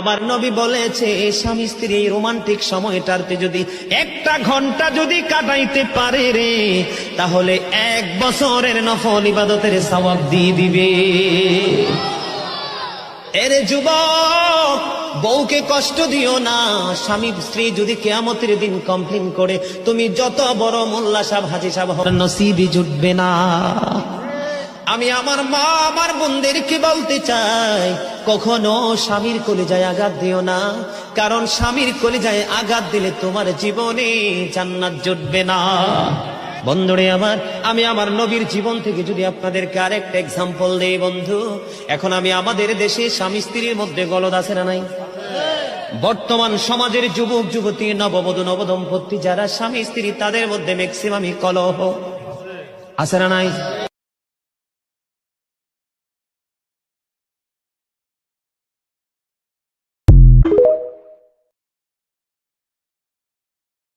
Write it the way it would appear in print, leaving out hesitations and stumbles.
আমার নবী বলেছে স্বামী স্ত্রী এই রোমান্টিক সময়টাতে যদি 1টা ঘন্টা যদি কাটাইতে পারে রে, তাহলে 1 বছরের নফল ইবাদতের সওয়াব দিয়ে দিবে। এরে যুবক, বউকে কষ্ট দিও না। স্বামী স্ত্রী যদি কিয়ামতের দিন কমপ্লেইন করে, তুমি যত বড় মোল্লা সাহেব হাজী সাহেব হন, নসিবই জুটবে না। আমি আমার মা আমার বোনদেরকে বলতে চাই, কখনো স্বামীর কলিজায় আঘাত দিও না, কারণ স্বামীর কলিজায় আঘাত দিলে তোমার জীবনে জান্নাত জুটবে না। বন্ধুরে আমার, আমি আমার নবীর জীবন থেকে যদি আপনাদেরকে আরেকটা এক্সাম্পল দেই বন্ধু, এখন আমি আমাদের দেশে স্বামী স্ত্রীর মধ্যে গলদ আছে না নাই? বর্তমান সমাজের যুবক যুবতী, নববধূ নবদম্পতি যারা স্বামী স্ত্রী, তাদের মধ্যে ম্যাক্সিমামই কলহ আছে না নাই?